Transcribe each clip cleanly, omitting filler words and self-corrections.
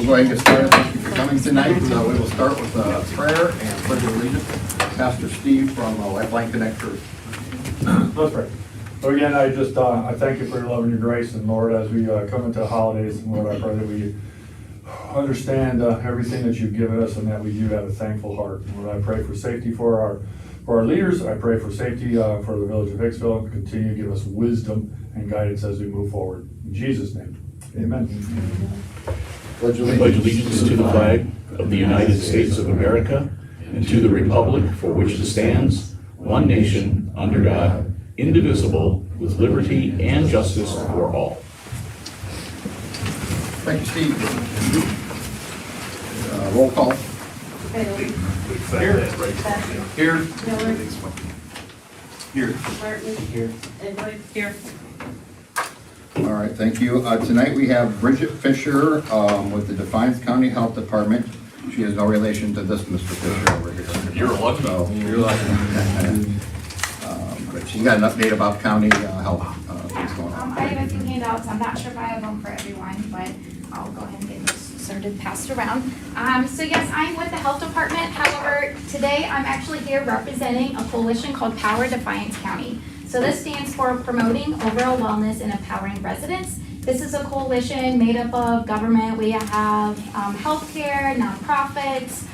go ahead and get started. Thank you for coming tonight. We will start with prayer and pledge of allegiance. Pastor Steve from Lifeline Connect Church. Let's pray. So again, I thank you for your love and your grace, and Lord, as we come into the holidays, and Lord, I pray that we understand everything that you've given us, and that we do have a thankful heart. Lord, I pray for safety for our leaders. I pray for safety for the village of Hicksville, and continue to give us wisdom and guidance as we move forward. In Jesus' name, amen. Pledge allegiance to the flag of the United States of America and to the republic for which it stands, one nation, under God, indivisible, with liberty and justice for all. Thank you, Steve. Roll call. Here. Here. Miller. Here. Martin. Here. Edward. Here. All right, thank you. Tonight we have Bridget Fisher with the Defiance County Health Department. She has no relation to this Mr. Fisher over here. You're lucky. So, you're lucky. But she got an update about county health things going on. I have a few handouts. I'm not sure if I have them for everyone, but I'll go ahead and get those started, passed around. So yes, I'm with the health department. However, today I'm actually here representing a coalition called Power Defiance County. So this stands for Promoting Overall Wellness and Empowering Residents. This is a coalition made up of government. We have healthcare, nonprofits,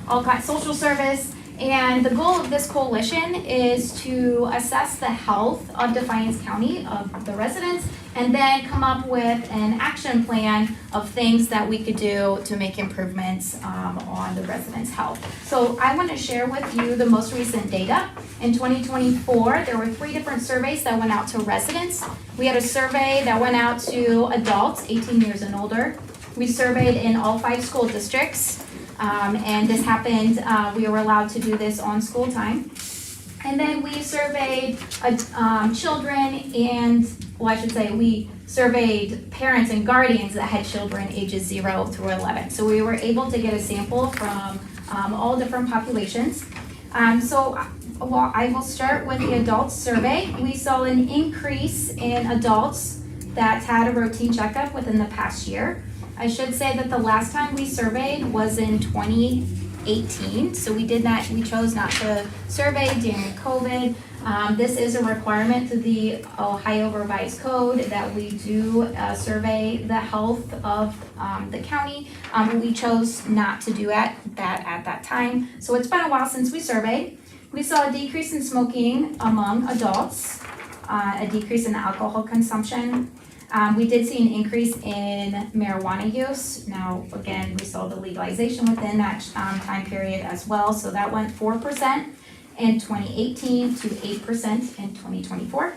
all kinds, social service. And the goal of this coalition is to assess the health of Defiance County, of the residents, and then come up with an action plan of things that we could do to make improvements on the residents' health. So I want to share with you the most recent data. In 2024, there were 3 different surveys that went out to residents. We had a survey that went out to adults 18 years and older. We surveyed in all 5 school districts. And this happened, we were allowed to do this on school time. And then we surveyed children and, well, I should say, we surveyed parents and guardians that had children ages 0 through 11. So we were able to get a sample from all different populations. Well, I will start with the adults survey. We saw an increase in adults that had a routine checkup within the past year. I should say that the last time we surveyed was in 2018, so we chose not to survey during COVID. This is a requirement through the Ohio Revised Code that we do survey the health of the county. We chose not to do that at that time. So it's been a while since we surveyed. We saw a decrease in smoking among adults, a decrease in alcohol consumption. We did see an increase in marijuana use. Now, again, we saw the legalization within that time period as well. So that went 4% in 2018 to 8% in 2024.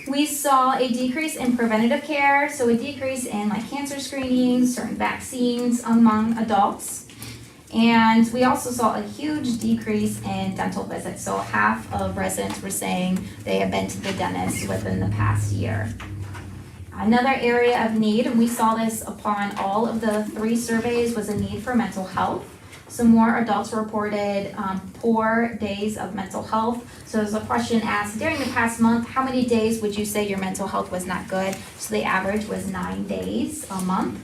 We saw a decrease in preventative care. So a decrease in like cancer screenings, certain vaccines among adults. And we also saw a huge decrease in dental visits. So half of residents were saying they have been to the dentist within the past year. Another area of need, and we saw this upon all of the 3 surveys, was a need for mental health. So more adults reported poor days of mental health. So there's a question asked, during the past month, how many days would you say your mental health was not good? So the average was 9 days a month.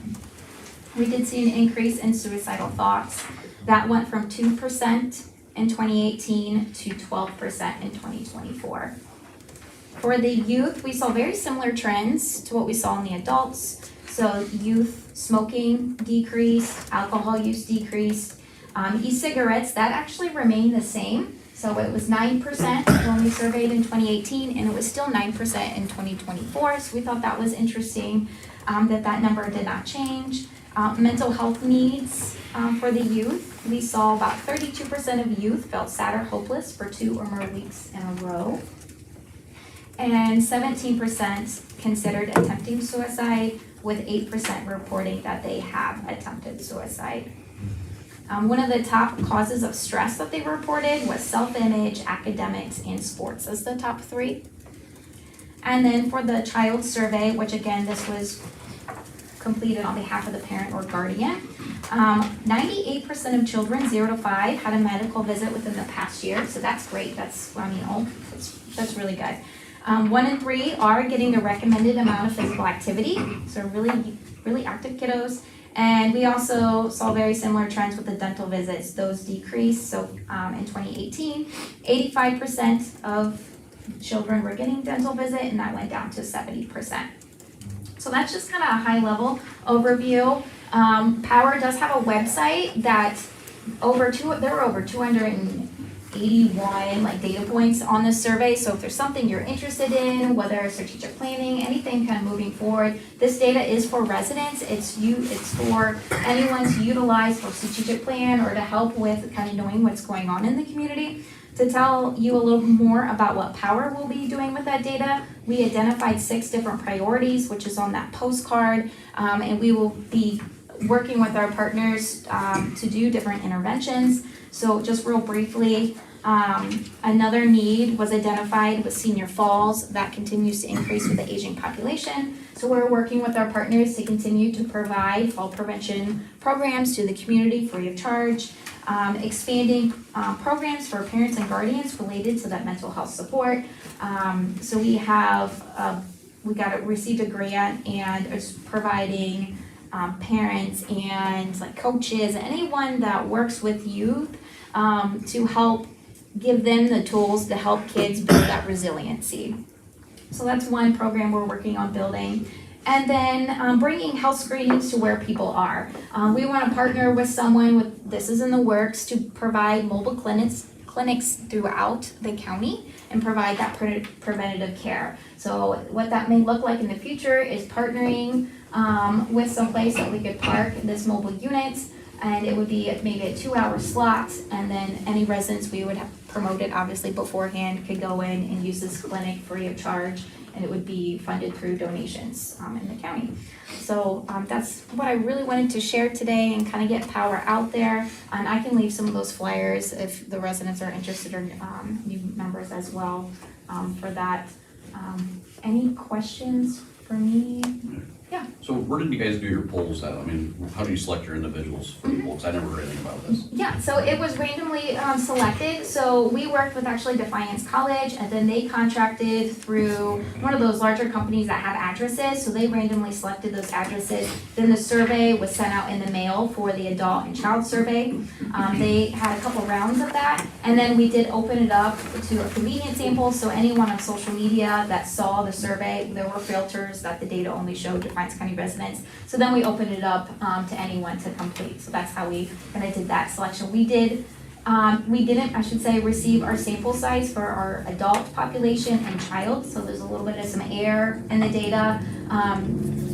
We did see an increase in suicidal thoughts. That went from 2% in 2018 to 12% in 2024. For the youth, we saw very similar trends to what we saw in the adults. So youth smoking decreased, alcohol use decreased. E-cigarettes, that actually remained the same. So it was 9% when we surveyed in 2018, and it was still 9% in 2024. So we thought that was interesting that number did not change. Mental health needs for the youth, we saw about 32% of youth felt sad or hopeless for 2 or more weeks in a row. And 17% considered attempting suicide, with 8% reporting that they have attempted suicide. One of the top causes of stress that they reported was self-image, academics, and sports as the top 3. And then for the child survey, which again, this was completed on behalf of the parent or guardian, 98% of children 0 to 5 had a medical visit within the past year. So that's great. That's really good. 1 in 3 are getting the recommended amount of physical activity, so really active kiddos. And we also saw very similar trends with the dental visits. Those decreased, so in 2018, 85% of children were getting dental visit, and that went down to 70%. So that's just kind of a high level overview. Power does have a website that there were over 281 data points on this survey. So if there's something you're interested in, whether strategic planning, anything kind of moving forward, this data is for residents. It's for anyone to utilize for strategic plan or to help with kind of knowing what's going on in the community. To tell you a little more about what Power will be doing with that data, we identified 6 different priorities, which is on that postcard, and we will be working with our partners to do different interventions. So just real briefly, another need was identified with senior falls. That continues to increase with the aging population. So we're working with our partners to continue to provide fall prevention programs to the community free of charge. Expanding programs for parents and guardians related to that mental health support. So we received a grant and is providing parents and coaches, anyone that works with youth to help give them the tools to help kids build that resiliency. So that's one program we're working on building. And then bringing health screenings to where people are. We want to partner with someone this is in the works, to provide mobile clinics throughout the county and provide that preventative care. So what that may look like in the future is partnering with some place that we could park this mobile units, and it would be maybe a 2-hour slot, and then any residents we would have promoted obviously beforehand could go in and use this clinic free of charge, and it would be funded through donations in the county. So that's what I really wanted to share today and kind of get Power out there. And I can leave some of those flyers if the residents are interested, or new members as well for that. Any questions for me? Yeah. So where did you guys do your polls at? I mean, how do you select your individuals for the polls? I never heard anything about this. Yeah, so it was randomly selected. So we worked with actually Defiance College, and then they contracted through one of those larger companies that have addresses. So they randomly selected those addresses. Then the survey was sent out in the mail for the adult and child survey. They had a couple rounds of that. And then we did open it up to a convenient sample. So anyone on social media that saw the survey, there were filters that the data only showed Defiance County residents. So then we opened it up to anyone to complete. So that's how we kind of did that selection. We didn't, I should say, receive our sample size for our adult population and child. So there's a little bit of some error in the data.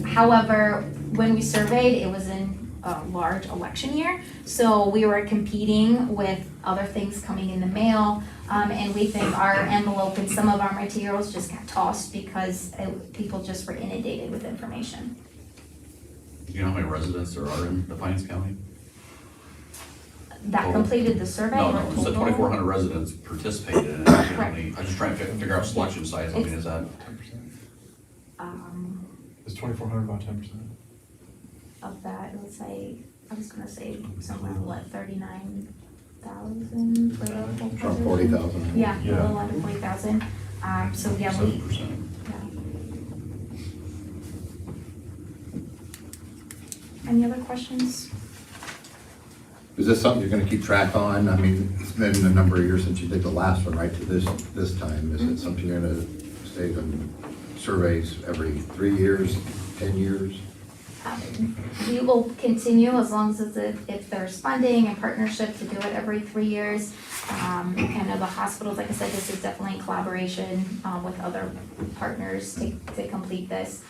However, when we surveyed, it was in a large election year. So we were competing with other things coming in the mail. And we think our envelope and some of our materials just got tossed because people just were inundated with information. Do you know how many residents there are in Defiance County? That completed the survey? No, or it's the total? 2,400 residents participated in it. I'm just trying to figure out selection size. I mean, is that? 10%? Is 2,400 about 10%? Of that, it would say, I was gonna say somewhere, 39,000 for the whole From population? 40,000. Yeah, a Yeah. little under 40,000. So yeah, 7%. Any other questions? Is this something you're gonna keep track on? I mean, it's been a number of years since you did the last one, right, to this time. Is it something you're gonna stay on surveys every 3 years, 10 years? We will continue as long as if there's funding and partnership to do it every 3 years. And of the hospitals, like I said, this is definitely in collaboration with other partners to complete this.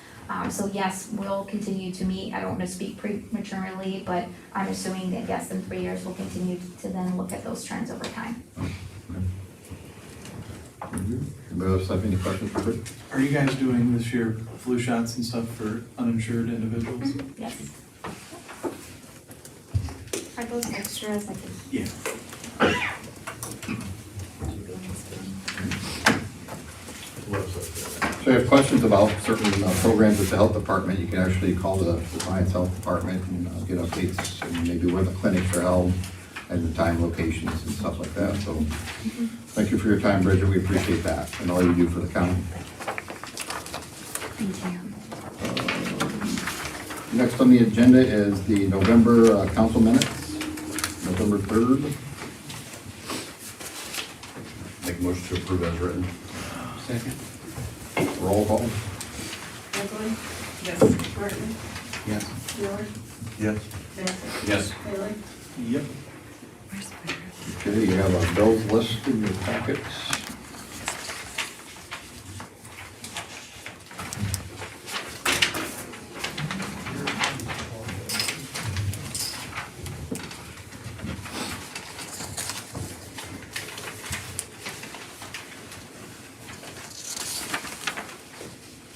So yes, we'll continue to meet. I don't want to speak prematurely, but I'm assuming that yes, in 3 years, we'll continue to then look at those trends over time. Anybody else have any questions for Chris? Are you guys doing this year flu shots and stuff for uninsured individuals? Yes. Are those extras I could? Yeah. So if you have questions about certain programs with the health department, you can actually call the Defiance Health Department and get updates and maybe where the clinics are held. and the time, locations, and stuff like that, so thank you for your time, Bridget, we appreciate that, and all you do for the county. Thank you. Next on the agenda is the November council minutes, November 3rd. Make a motion to approve as written. Second. Roll call. Egley? Yes. Martin? Yes. Miller? Yes. Bassett? Yes. Bailey? Yep. Okay, you have a bills list in your packets.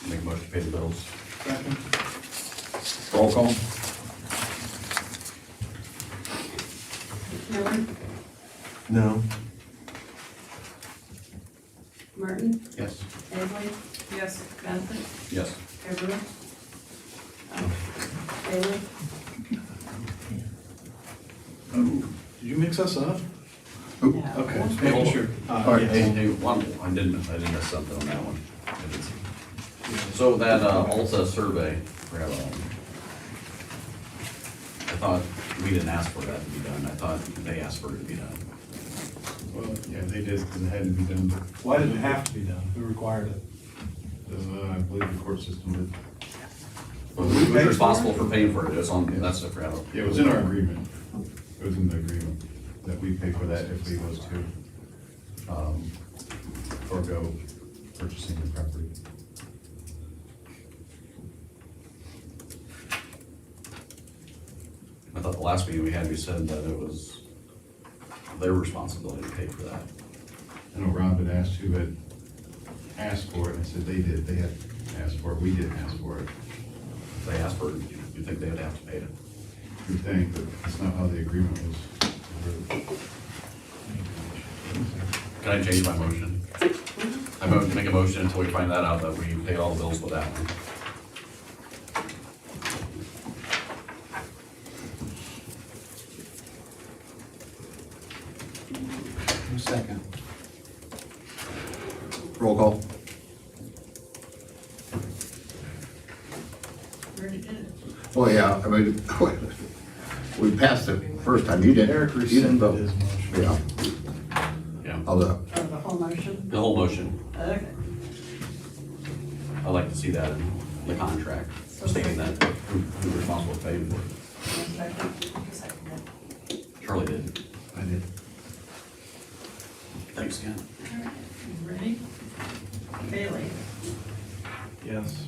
Make a motion to pay the bills. Second. Roll call. Miller? No. Martin? Yes. Egley? Yes. Bassett? Yes. Egley? Bailey? Oh, did you mix us up? Oop. Okay, just making sure. All right. Hey, Yes. hey, I didn't miss something on that one. I didn't see. So that, Alta survey, I thought we didn't ask for that to be done. I thought they asked for it to be done. Well, yeah, they did, because it had to be done, Why did it have to be done? Who required it? I believe the court system did. But who's responsible for paying for it? It's on, that's a crap. Yeah, it was in our agreement. It was in the agreement that we pay for that if we was to, forego purchasing the property. I thought the last meeting we had, we said that it was their responsibility to pay for that. I know Rob had asked who had asked for it, and I said they did, they had asked for it, we didn't ask for it. If they asked for it, you think they would have to pay it? You think, but that's not how the agreement was. Can I change my motion? I make a motion until we find that out, that we pay all the bills with that one. Second. Roll call. Already did it. Well, yeah, I mean, we passed it first time, you didn't. Eric You didn't vote. rescinded his motion. Yeah, Yeah, I'll, Oh, the whole motion? the whole motion. Okay. I'd like to see that in the contract, stating that who's responsible for paying for it. Second. Charlie did. I did. Thanks, Ken. All right. You ready? Bailey? Yes.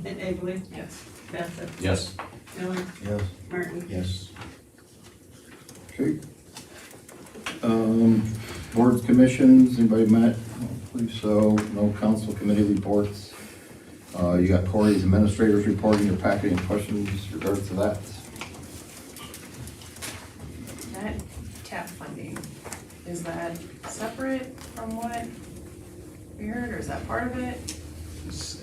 Egley? Yes. Bassett? Yes. Miller? Yes. Martin? Yes. okay. Boards, commissions, anybody met? I believe so, no council committee reports. You got Corey's administrators report in your packet, any questions regards to that? That TAP funding, is that separate from what we heard, or is that part of it?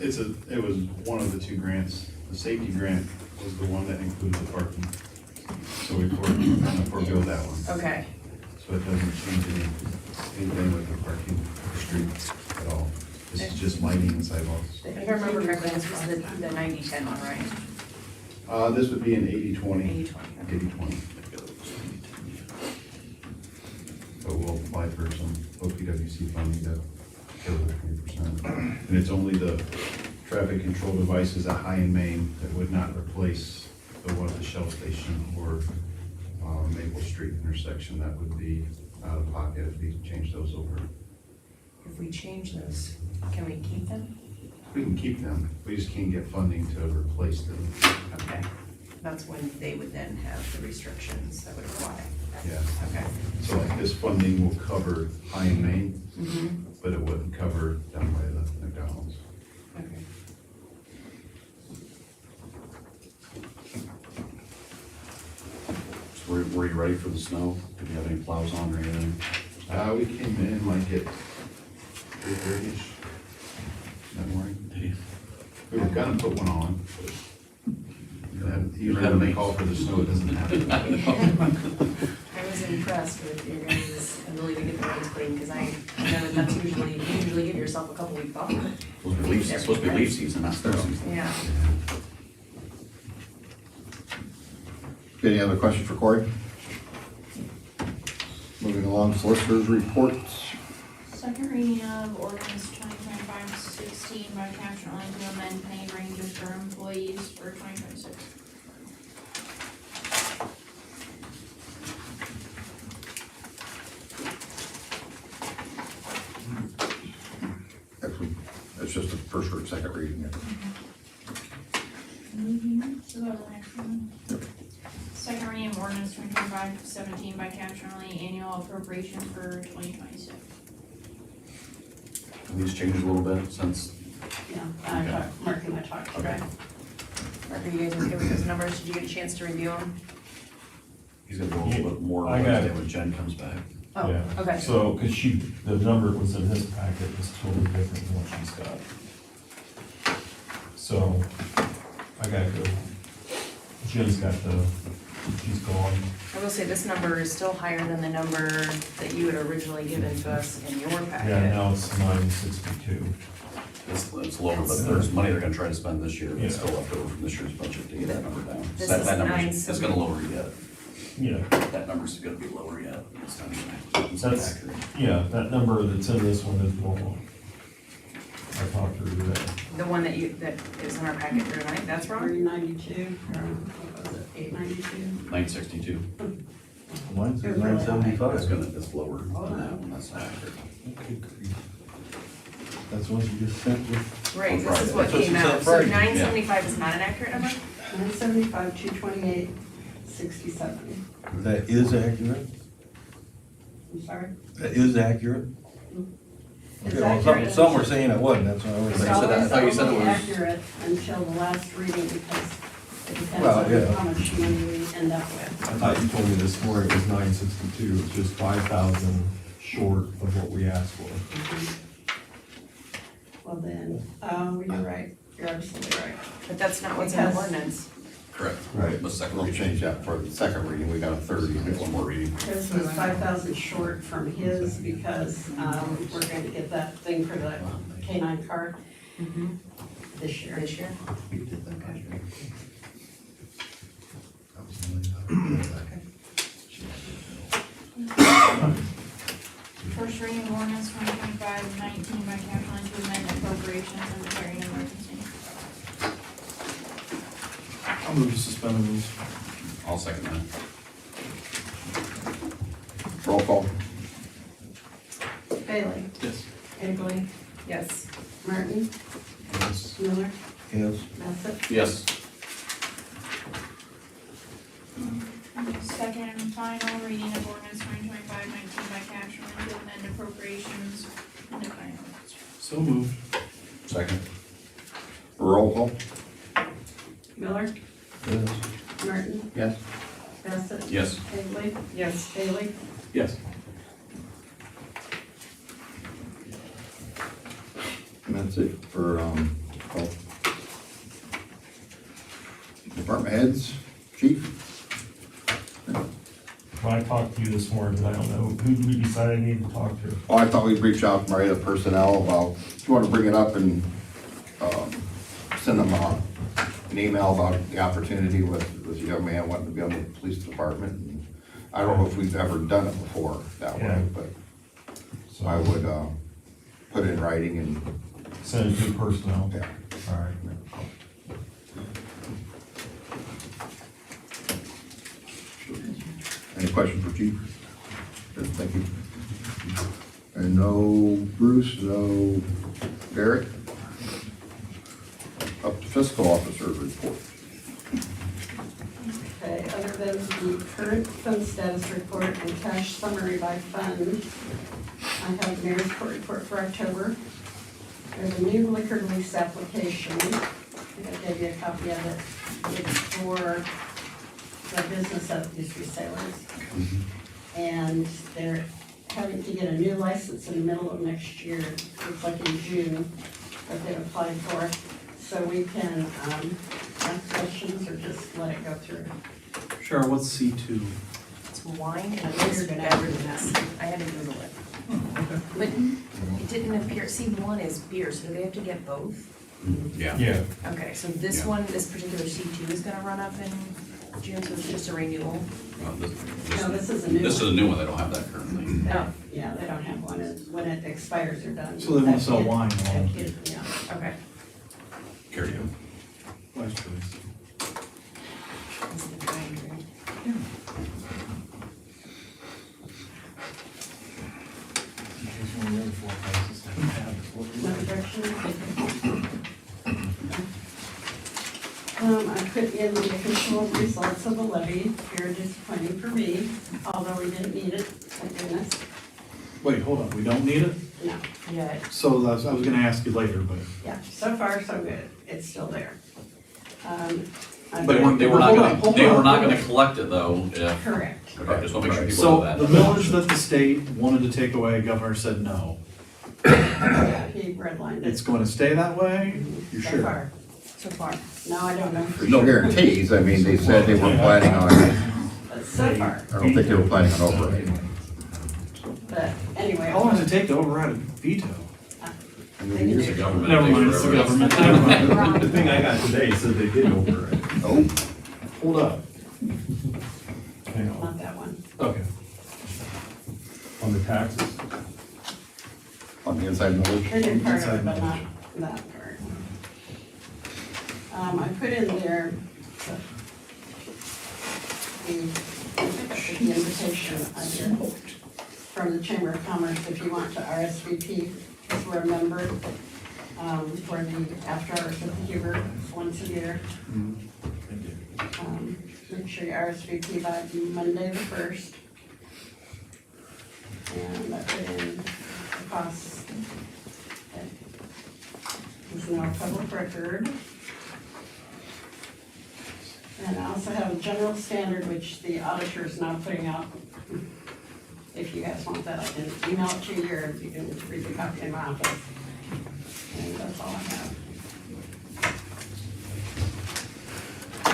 It was one of the two grants. The safety grant was the one that included the parking. So we forego that one. Okay, So it doesn't change anything with the parking street at all. This is just lighting and sidewalks. if I remember correctly, this was the 90-10 one, right? This would be an 80-20. 80-20, 80-20. But we'll apply for some OPWC funding to cover the 20%. And it's only the traffic control devices at High and Main that would not replace the one at the Shell Station or Maple Street intersection. That would be out of pocket if we change those over. If we change those, can we keep them? We can keep them, we just can't get funding to replace them. Okay, that's when they would then have the restrictions that would apply. Yeah. Okay. So like this funding will cover High and Main, Mm-hmm. but it wouldn't cover down by the McDonald's. Okay. So were you ready for the snow? Did you have any plows on or anything? We came in like at 3:30ish that morning. Did you? We were gonna put one on. But usually Had when they me. call for the snow, it doesn't happen. I was in impressed with your guys' ability to get the roads clean, because I know that that's you usually give yourself a couple weeks off. It's supposed to be leaf season, not snow season. Yeah. Any other questions for Corey? Moving along, solicitors reports. Second reading of ordinance 2025-16 by caption only to amend pay ranges for employees for 2026. Actually, it's just the first or second reading. So go to the next one. Second reading of ordinance 2025-17 by caption only annual appropriation for 2026. Have these changed a little bit since, Yeah, I talked, Mark and I talked okay. today. Mark, are you guys okay with those numbers? Did you get a chance to review them? He's gonna go a little bit more I got it. when Jen comes back. Oh, Yeah. okay. So, cause the number was in his packet was totally different than what she's got. So, I gotta go. Jen's got she's gone. I will say this number is still higher than the number that you had originally given to us in your packet. Yeah, now it's 962. It's lower, but there's money they're gonna try to spend this year, that's Yeah. still left over from this year's budget to get that number down. This That is number's, it's gonna 970. lower yet, Yeah, that number's gonna be lower yet. It's not That's- accurate. yeah, that number that's in this one is wrong. I talked to her today. The one that is in our packet for tonight, that's wrong? 392, or what was it, 892? 962. Mine's at 975. It's lower than that one, that's not accurate. That's what you just sent me. Right, On this is Friday. what That's what came you out. said So Friday. 975 is not an accurate number? 975, 228, 67. That is accurate? I'm sorry? That is accurate? It's Okay, well, accurate. some were saying it wasn't, that's why I was It's like. I thought you said it always was- only accurate until the last reading because it depends Well, on yeah. how much money we end up with. I thought you told me this morning it was 962, it's just 5,000 short of what we asked for. Well then, you're right, you're absolutely right. But that's not what's in the Because- ordinance. Correct. Right. The second We'll reading. change that for the second reading, we got a third reading. One more reading. His was 5,000 short from his because, we're going to get that thing for the K-9 card this year. This year? First reading of ordinance 2025-19 by caption only to amend appropriations and declaring an emergency. I'll move to suspend the rules. I'll second that. Roll call. Bailey? Yes. Egley? Yes. Martin? Yes. Miller? Yes. Bassett? Yes. Second and final reading of ordinance 2025-19 by caption only to amend appropriations and declaring an emergency. So moved. Second. Roll call. Miller? Yes. Martin? Yes. Bassett? Yes. Egley? Yes. Bailey? Yes. And that's it for, department heads, chief. When I talked to you this morning, but I don't know, who did we decide I need to talk to? Oh, I thought we'd reach out to Maria personnel about, if you want to bring it up and, send them an email about the opportunity with a young man wanting to be on the police department. And I don't know if we've ever done it before that Yeah. way, but So I would, put it in writing and, Send it to personnel. yeah. All right. Any questions for chief? Good, thank you. And no Bruce, no Derek? Up to fiscal officer's report. Okay, other than the current fund status report and cash summary by fund, I have the mayor's court report for October. There's a new liquor lease application. I think I gave you a copy of it. It's for the business of History Sailors. And they're having to get a new license in the middle of next year. It's like in June that they've applied for. So we can ask questions or just let it go through. Cheryl, what's C2? it's wine and a mixed beverage. I had to Google it. But it didn't appear, C1 is beer, so do they have to get both? Yeah. Yeah. Okay, so this Yeah. one, this particular C2 is gonna run up in June, so it's just a renewal? Well, No, this is a new This is one. a new one, they don't have that currently. Oh, Yeah, they don't have one, when it expires, they're done. So they wanna sell That kid- wine, that well. kid, Yeah. okay. Carry on. Wise choice. This is the kind, right? Another direction? I put in the official results of the levy, very disappointing for me, although we didn't need it, thank goodness. Wait, hold on, we don't need it? No, Yeah, So that's, I was gonna ask you later, but. yeah, so far so good, it's still there. I But put- They were not Hold on, gonna, hold they on, were not hold on. gonna collect it though, if, Correct. okay, just wanna make sure people So know the that. millage that the state wanted to take away, governor said no. Yeah, he redlined It's it. going to stay that way? You So sure? far. so far. No, I don't know for There's no sure, guarantees, I mean, they said they were planning on, I but so far, don't think they were planning on overriding. but anyway. How long does it take to override a veto? It's the government. Never it takes mind, it's the forever. government, never mind. The thing I got today said they did override. Oh, Hold up. Hang on. Not that one. Okay. On the taxes? on the inside millage. They did part of it, Inside but not knowledge. that part. I put in there the invitation I did from the Chamber of Commerce, if you want to RSVP, because we're a member, for the after hours at the Huber, once a year. Make sure you RSVP by Monday the 1st. And I put in the costs. It's now a public record. And I also have a general standard, which the auditor is now putting out. If you guys want that, I can email it to you, or you can read the copy in my office. And that's all I have.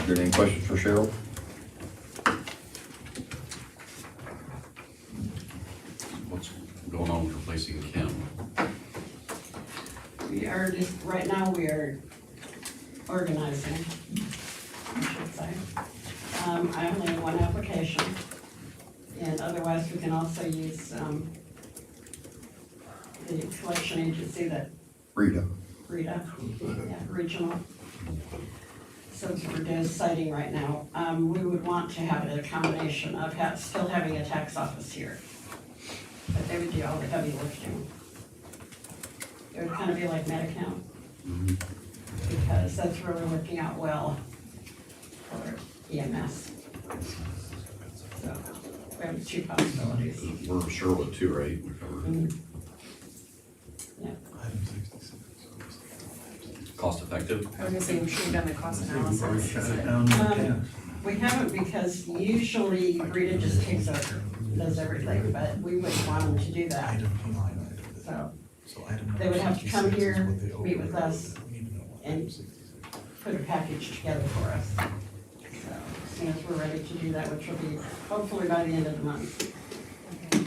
Is there any questions for Cheryl? What's going on with replacing Kim? We are just, right now, we are organizing, I should say. I only have one application, and otherwise we can also use, the collection agency that Rita. Rita, yeah, regional. So we're doing citing right now. We would want to have a combination of still having a tax office here. But they would do all the heavy lifting. It would kind of be like Medi-Cal, because that's really working out well for EMS. So we have two possibilities. We're Sherwood too, right? We covered Yeah. cost effective. I was gonna say, I'm sure you've done the cost analysis. We haven't, because usually Rita just takes over, does everything, but we wouldn't want them to do that. So they would have to come here, meet with us, and put a package together for us. So as soon as we're ready to do that, which will be hopefully by the end of the month. Okay.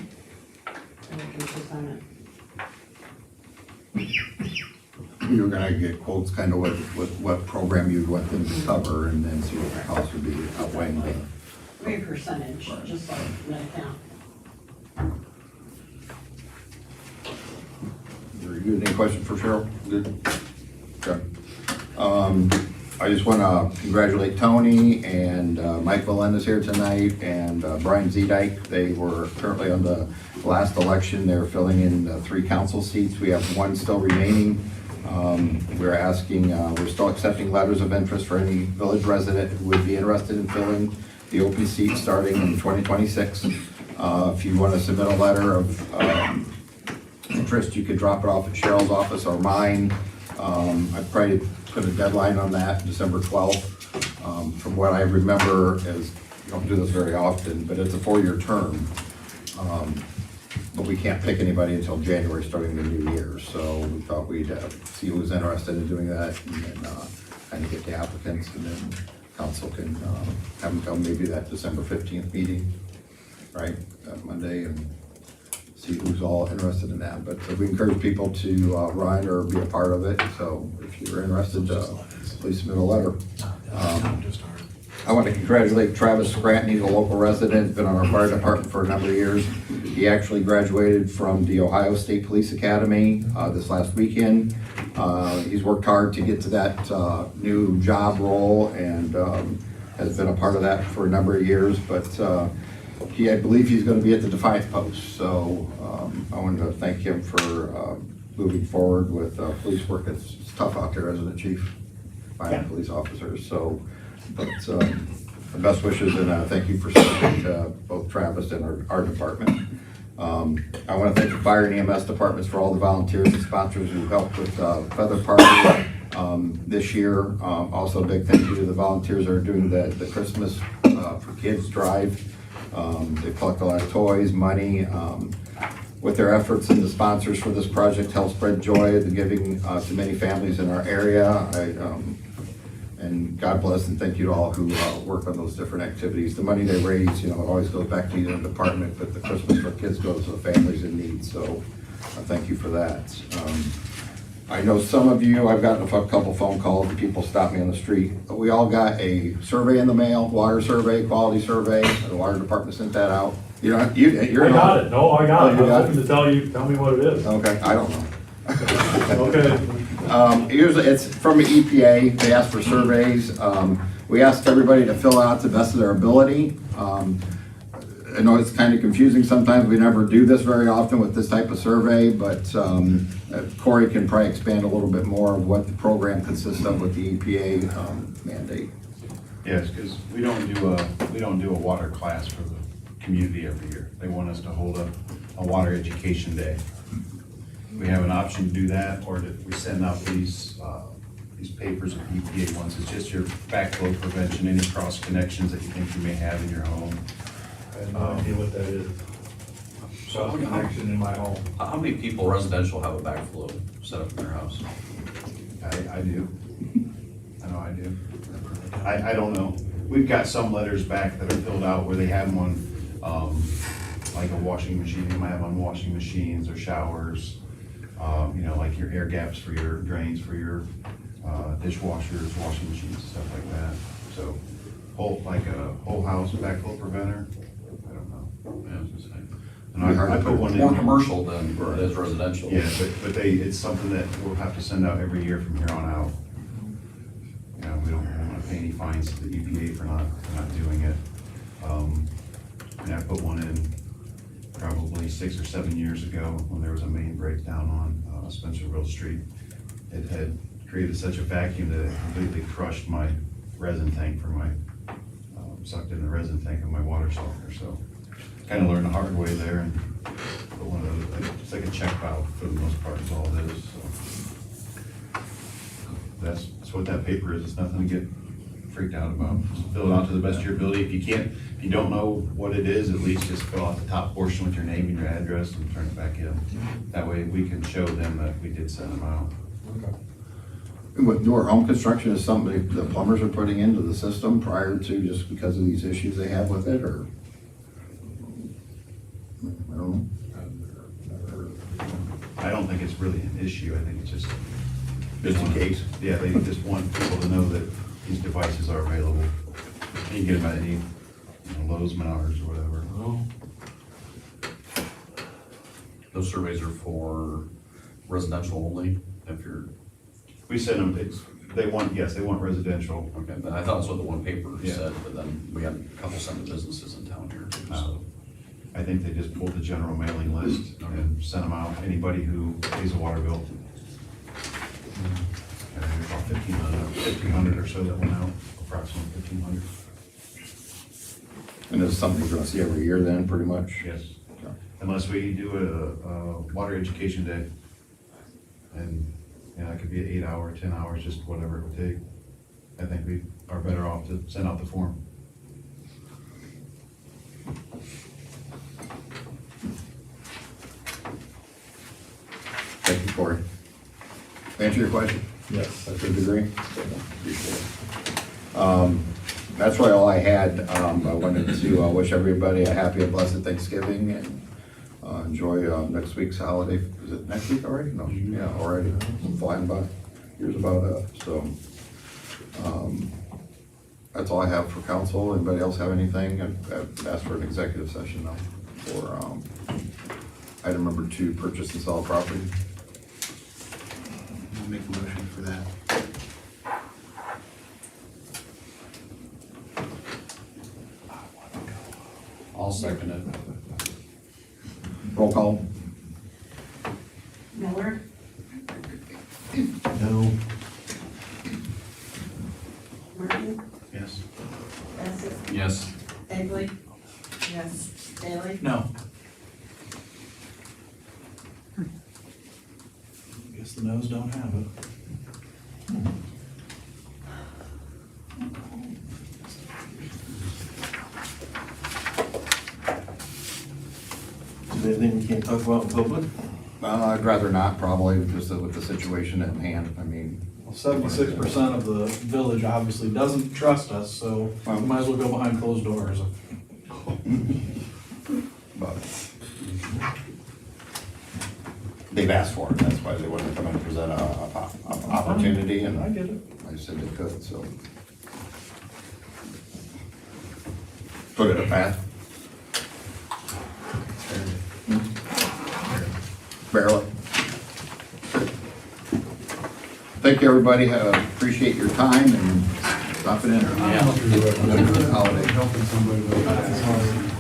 And we can present it. You're gonna get quotes kind of what program you'd want them to cover, and then see what the cost would be outweighing the. Maybe percentage, just like Medi-Cal. Very good. Any questions for Cheryl? Good. Okay. I just want to congratulate Tony and Mike Valenda's here tonight, and Brian Zedike. They were currently on the last election. They're filling in 3 council seats. We have 1 still remaining. We're asking, we're still accepting letters of interest for any village resident who would be interested in filling the open seat starting in 2026. If you want to submit a letter of interest, you could drop it off at Cheryl's office or mine. I'd probably put a deadline on that, December 12th. From what I remember, is, you don't do this very often, but it's a 4-year term. But we can't pick anybody until January, starting the new year. So we thought we'd see who was interested in doing that, and then kind of get the applicants, and then council can have them come maybe that December 15th meeting. right, Monday, and see who's all interested in that. But we encourage people to run or be a part of it, so if you're interested, please submit a letter. I want to congratulate Travis Scranton. He's a local resident, been on our fire department for a number of years. He actually graduated from the Ohio State Police Academy this last weekend. He's worked hard to get to that new job role and has been a part of that for a number of years, but I believe he's going to be at the Defiance post, so I wanted to thank him for moving forward with police work. It's tough out there, isn't it, Chief? Finding police officers, so, but best wishes, and thank you for serving both Travis and our department. I want to thank the fire and EMS departments for all the volunteers and sponsors who helped with Feather Party this year. Also, a big thank you to the volunteers that are doing the Christmas for Kids drive. They collect a lot of toys, money. With their efforts, and the sponsors for this project help spread joy, the giving to many families in our area. And God bless and thank you to all who work on those different activities. The money they raise, it always goes back to your department, but the Christmas for Kids goes to the families in need. So thank you for that. I know some of you, I've gotten a couple phone calls and people stop me on the street. We all got a survey in the mail, water survey, quality survey. The water department sent that out. You're I got it. No, I got it. Oh, you I got was looking to tell me what it is. Okay, I don't know. Okay. Usually it's from the EPA. They ask for surveys. We asked everybody to fill out to the best of their ability. I know it's kind of confusing sometimes. We never do this very often with this type of survey, but Corey can probably expand a little bit more of what the program consists of with the EPA mandate. Yes, because we don't do a water class for the community every year. They want us to hold a water education day. We have an option to do that, or we send out these papers that the EPA wants. It's just your backflow prevention, any cross connections that you think you may have in your home. I have no idea what that is. Cross connection in my home. How many people residential have a backflow set up in their house? I do. I know I do. I don't know. We've got some letters back that are filled out where they have them on, like a washing machine. They might have on washing machines or showers. Like your air gaps for your drains, for your dishwashers, washing machines, stuff like that. So, like a whole house backflow preventer, I don't know. Yeah, I was gonna say. And I put one in. More commercial than it is residential. Yeah, but it's something that we'll have to send out every year from here on out. We don't want to pay any fines to the EPA for not doing it. And I put one in probably 6 or 7 years ago when there was a main breakdown on Spencerville Street. It had created such a vacuum that it completely crushed my resin tank for my, sucked in the resin tank of my water softener. So kind of learned the hard way there and put one of those, it's like a check valve for the most part is all it is. So that's what that paper is. It's nothing to get freaked out about. Just fill it out to the best of your ability. If you don't know what it is, at least just fill out the top portion with your name and your address and turn it back in. That way we can show them that we did send them out. Okay. With newer home construction, is something the plumbers are putting into the system prior to, just because of these issues they have with it, or? I don't know. I don't think it's really an issue. I think it's just in case. Yeah, they just want people to know that these devices are available. You can get them at any Lowe's, Menards, or whatever. Oh. Those surveys are for residential only, if you're, We send them, they want residential. okay, but I thought that's what the one paper Yeah. said, but then we had a couple sent to businesses in town here too, Oh. so. I think they just pulled the general mailing list and sent them out, anybody who pays a water bill. And there's about 1,500 or so that went out, approximately 1,500. And it's something we're gonna see every year then, pretty much? Yes, unless we do a water education day. And, it could be an 8 hour, 10 hours, just whatever it would take. I think we are better off to send out the form. Thank you, Corey. Answer your question? Yes. To a degree? Appreciate it. That's really all I had. I wanted to wish everybody a happy and blessed Thanksgiving and enjoy next week's holiday. Is it next week already? No, yeah, already. Flying by. Here's about it. So that's all I have for council. Anybody else have anything? I've asked for an executive session now for item number 2, purchase and sell property. I'll make a motion for that. I'll second it. Roll call. Miller, No. Martin, Yes. Bassett, Yes. Egley. Yes. Bailey. No. Guess the no's don't have it. Is there anything we can't talk about in public? I'd rather not, probably, just with the situation at hand. I mean, Well, 76% of the village obviously doesn't trust us, so we might as well go behind closed doors. but they've asked for it. That's why they wanted to come and present a opportunity, and I get it. I said they could, so. Put it a path. Barely. Thank you, everybody. Appreciate your time and stopping in. Yeah. Holiday. Helping somebody, but it's hard.